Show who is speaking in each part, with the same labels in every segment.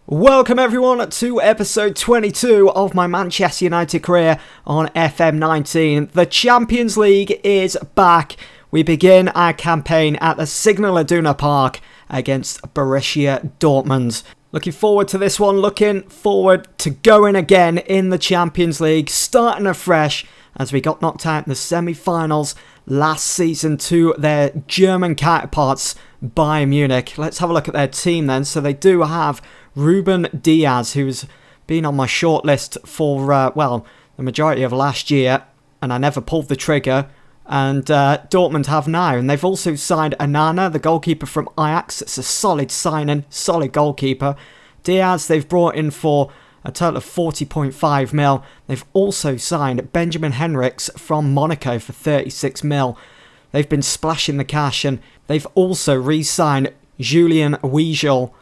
Speaker 1: Welcome everyone to episode 22 of my Manchester United career on FM19. The Champions League is back. We begin our campaign at the Signal Iduna Park against Borussia Dortmund. Looking forward to this one, looking forward to going again in the Champions League, starting afresh as we got knocked out in the semi-finals last season to their German counterparts, Bayern Munich. Let's have a look at their team then. So they do have Ruben Diaz, who's been on my shortlist for, the majority of last year, and I never pulled the trigger, and Dortmund have now. And they've also signed Onana, the goalkeeper from Ajax. It's a solid signing, solid goalkeeper. Diaz they've brought in for a total of 40.5 mil. They've also signed Benjamin Henrichs from Monaco for 36 mil. They've been splashing the cash, and they've also re-signed Julian Weigl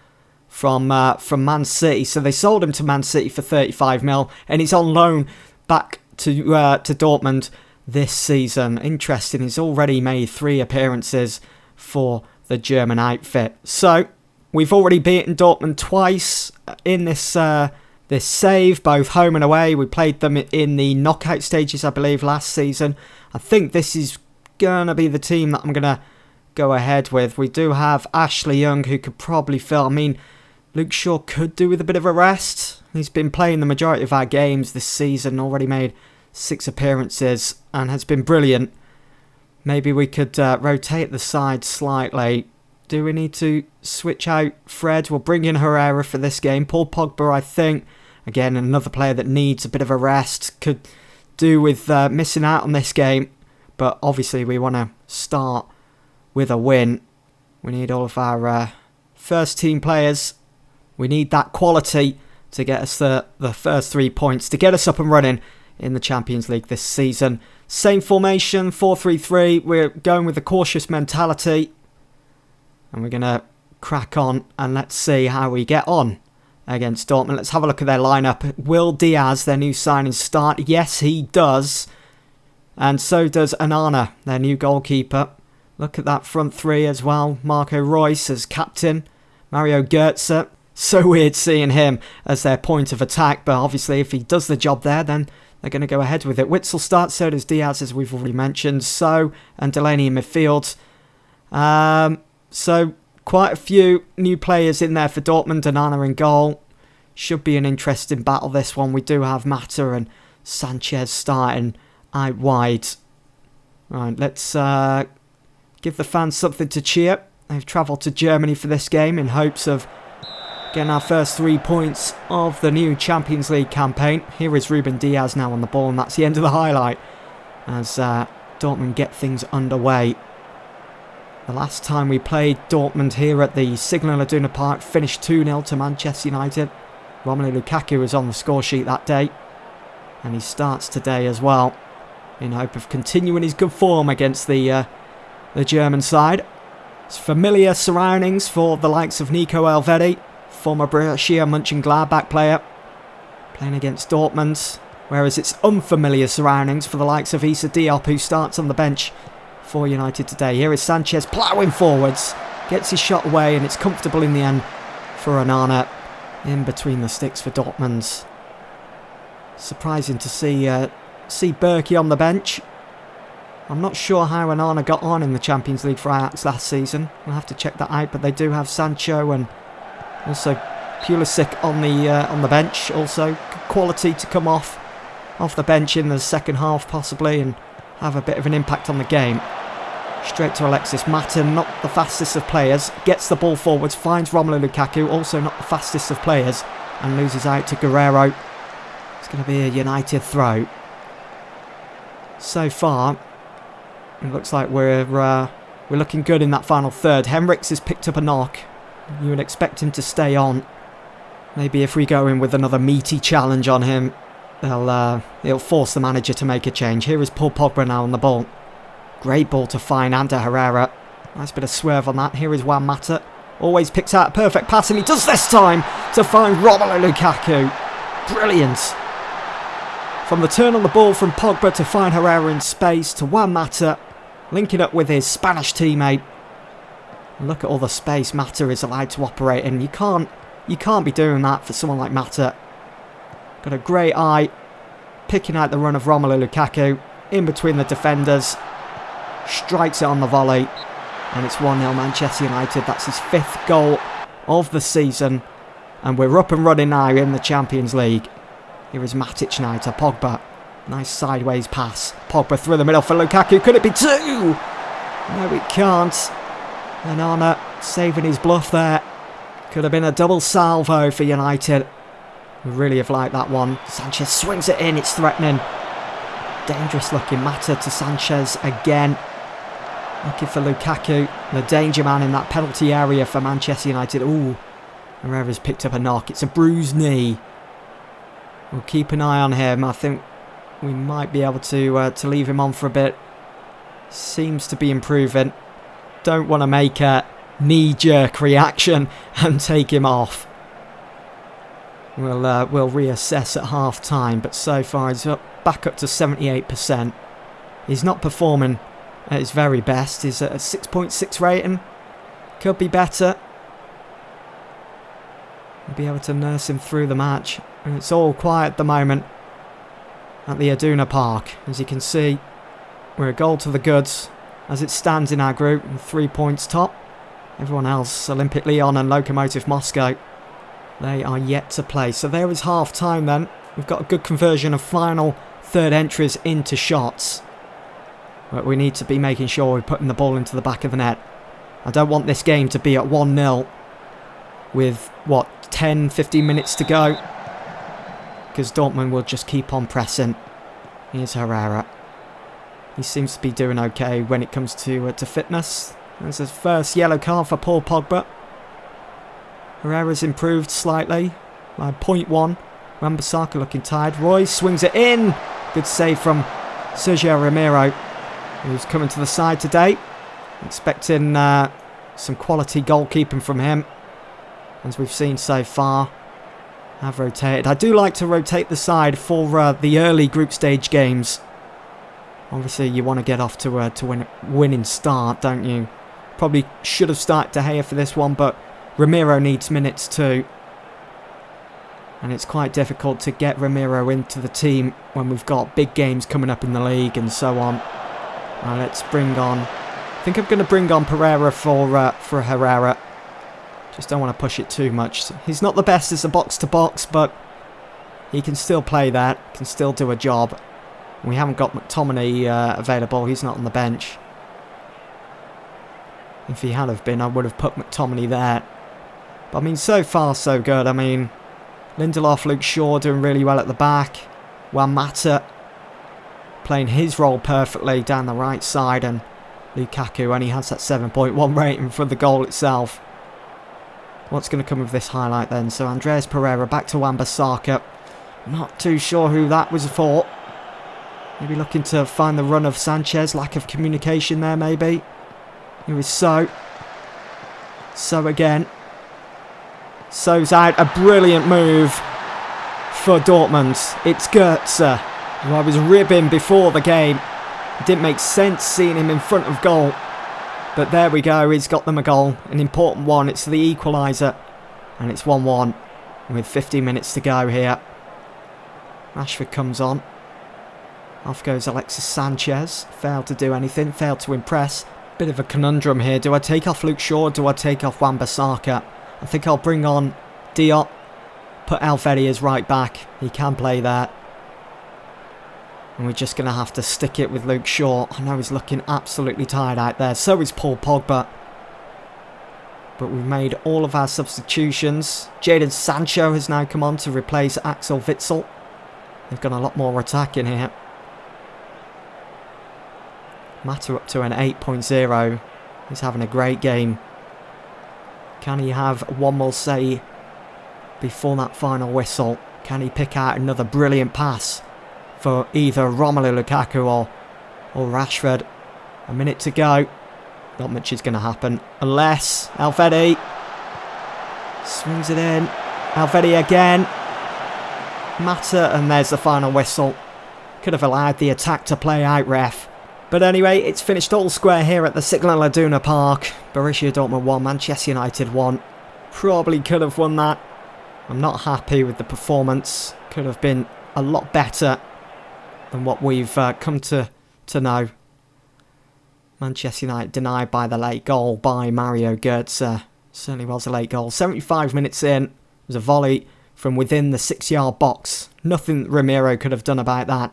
Speaker 1: from Man City. So they sold him to Man City for 35 mil, and he's on loan back to Dortmund this season. Interesting, he's already made 3 appearances for the German outfit. So we've already beaten Dortmund twice in this save, both home and away. We played them in the knockout stages, I believe, last season. I think this is going to be the team that I'm going to go ahead with. We do have Ashley Young, who could probably fill. I mean, Luke Shaw could do with a bit of a rest. He's been playing the majority of our games this season, already made 6 appearances and has been brilliant. Maybe we could rotate the side slightly. Do we need to switch out Fred? We'll bring in Herrera for this game. Paul Pogba, I think, again, another player that needs a bit of a rest. Could do with missing out on this game. But obviously we want to start with a win. We need all of our first team players. We need that quality to get us the first 3 points, to get us up and running in the Champions League this season. Same formation, 4-3-3. We're going with the cautious mentality. And we're going to crack on and let's see how we get on against Dortmund. Let's have a look at their lineup. Will Diaz, their new signing, start? Yes, he does. And so does Onana, their new goalkeeper. Look at that front 3 as well. Marco Reus as captain. Mario Götze. So weird seeing him as their point of attack, but obviously if he does the job there, then they're going to go ahead with it. Witsel starts, so does Diaz, as we've already mentioned. So, and Delaney in midfield. So quite a few new players in there for Dortmund. Onana in goal. Should be an interesting battle, this one. We do have Mata and Sanchez starting out wide. Right, let's give the fans something to cheer. They've travelled to Germany for this game in hopes of getting our first 3 points of the new Champions League campaign. Here is Ruben Diaz now on the ball, and that's the end of the highlight as Dortmund get things underway. The last time we played Dortmund here at the Signal Iduna Park finished 2-0 to Manchester United. Romelu Lukaku was on the score sheet that day, and he starts today as well in hope of continuing his good form against the German side. It's familiar surroundings for the likes of Nico Elvedi, former Borussia Mönchengladbach player, playing against Dortmund, whereas it's unfamiliar surroundings for the likes of Issa Diop, who starts on the bench for United today. Here is Sanchez ploughing forwards, gets his shot away, and it's comfortable in the end for Onana in between the sticks for Dortmund. Surprising to see Berkey on the bench. I'm not sure how Onana got on in the Champions League for Ajax last season. We'll have to check that out, but they do have Sancho and also Pulisic on the bench. Also quality to come off the bench in the second half possibly and have a bit of an impact on the game. Straight to Alexis Matten, not the fastest of players, gets the ball forwards, finds Romelu Lukaku, also not the fastest of players, and loses out to Guerrero. It's going to be a United throw. So far, it looks like we're looking good in that final third. Henrichs has picked up a knock. You would expect him to stay on. Maybe if we go in with another meaty challenge on him, he'll force the manager to make a change. Here is Paul Pogba now on the ball. Great ball to find Ander Herrera. Nice bit of swerve on that. Here is Juan Mata. Always picks out a perfect pass, and he does this time to find Romelu Lukaku. Brilliant. From the turn on the ball from Pogba to find Herrera in space to Juan Mata, linking up with his Spanish teammate. Look at all the space Mata is allowed to operate in. You can't You can't be doing that for someone like Mata. Got a great eye, picking out the run of Romelu Lukaku, in between the defenders, strikes it on the volley, and it's 1-0 Manchester United. That's his 5th goal of the season, and we're up and running now in the Champions League. Here is Matic now to Pogba. Nice sideways pass. Pogba through the middle for Lukaku. Could it be 2? No, it can't. And Arna saving his bluff there. Could have been a double salvo for United. We really have liked that one. Sanchez swings it in. It's threatening. Dangerous looking. Mata to Sanchez again. Looking for Lukaku. The danger man in that penalty area for Manchester United. Ooh. Herrera's picked up a knock. It's a bruised knee. We'll keep an eye on him. I think we might be able to leave him on for a bit. Seems to be improving. Don't want to make a knee-jerk reaction and take him off. We'll reassess at half-time, but so far he's back up to 78%. He's not performing at his very best. He's at a 6.6 rating. Could be better. We'll be able to nurse him through the match. And it's all quiet at the moment at the Aduna Park. As you can see, we're a goal to the goods as it stands in our group, and 3 points top. Everyone else, Olympic Lyon and Lokomotiv Moscow, they are yet to play. So there is half-time then. We've got a good conversion of final third entries into shots. But we need to be making sure we're putting the ball into the back of the net. I don't want this game to be at 1-0 with, 10, 15 minutes to go. Because Dortmund will just keep on pressing. Here's Herrera. He seems to be doing okay when it comes to fitness. There's his first yellow card for Paul Pogba. Herrera's improved slightly by 0.1. Wan-Bissaka looking tired. Roy swings it in. Good save from Sergio Romero, who's coming to the side today. Expecting some quality goalkeeping from him, as we've seen so far. Have rotated. I do like to rotate the side for the early group stage games. Obviously, you want to get off to a winning start, don't you? Probably should have started De Gea for this one, but Ramiro needs minutes too. And it's quite difficult to get Ramiro into the team when we've got big games coming up in the league and so on. Let's bring on... I think I'm going to bring on Pereira for Herrera. Just don't want to push it too much. He's not the best as a box-to-box, but he can still play that, can still do a job. We haven't got McTominay available. He's not on the bench. If he had have been, I would have put McTominay there. But I mean, so far so good. I mean, Lindelof, Luke Shaw doing really well at the back. Juan Mata playing his role perfectly down the right side. And Lukaku only has that 7.1 rating for the goal itself. What's going to come of this highlight then? So Andreas Pereira back to Wan-Bissaka. Not too sure who that was for. Maybe looking to find the run of Sanchez. Lack of communication there, maybe. Here is So. So again. So's out. A brilliant move for Dortmund. It's Goetze, who I was ribbing before the game. It didn't make sense seeing him in front of goal. But there we go. He's got them a goal. An important one. It's the equaliser. And it's 1-1 with 15 minutes to go here. Rashford comes on. Off goes Alexis Sanchez. Failed to do anything. Failed to impress. Bit of a conundrum here. Do I take off Luke Shaw or do I take off Wan-Bissaka? I think I'll bring on Diop. Put Alfedi as right back. He can play that. And we're just going to have to stick it with Luke Shaw. I know he's looking absolutely tired out there. So is Paul Pogba. But we've made all of our substitutions. Jadon Sancho has now come on to replace Axel Witsel. They've got a lot more attack in here. Mata up to an 8.0. He's having a great game. Can he have one more say before that final whistle? Can he pick out another brilliant pass for either Romelu Lukaku or Rashford? A minute to go. Not much is going to happen. Unless Alfedi swings it in. Alfedi again. Mata, and there's the final whistle. Could have allowed the attack to play out, ref. But anyway, it's finished all square here at the Signal Iduna Park. Borussia Dortmund 1, Manchester United 1. Probably could have won that I'm not happy with the performance. Could have been a lot better than what we've come to know. Manchester United denied by the late goal by Mario Götze. Certainly was a late goal. 75 minutes in, it was a volley from within the 6-yard box. Nothing Ramiro could have done about that.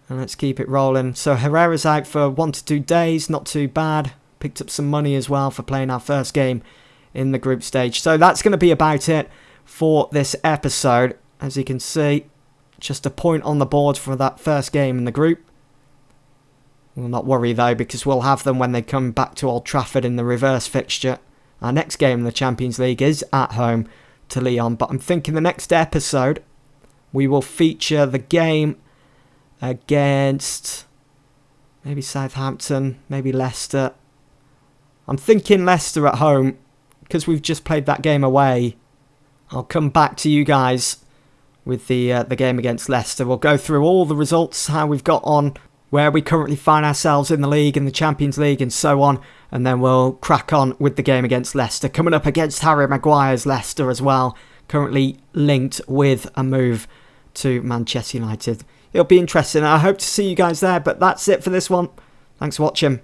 Speaker 1: And let's keep it rolling. So Herrera's out for 1 to 2 days, not too bad. Picked up some money as well for playing our first game in the group stage. So that's going to be about it for this episode. As you can see, just a point on the board for that first game in the group. We'll not worry though, because we'll have them when they come back to Old Trafford in the reverse fixture. Our next game in the Champions League is at home to Lyon, but I'm thinking the next episode we will feature the game against maybe Southampton, maybe Leicester. I'm thinking Leicester at home, because we've just played that game away. I'll come back to you guys with the game against Leicester. We'll go through all the results, how we've got on, where we currently find ourselves in the league, in the Champions League and so on. And then we'll crack on with the game against Leicester. Coming up against Harry Maguire's Leicester as well. Currently linked with a move to Manchester United. It'll be interesting. I hope to see you guys there. But that's it for this one. Thanks for watching.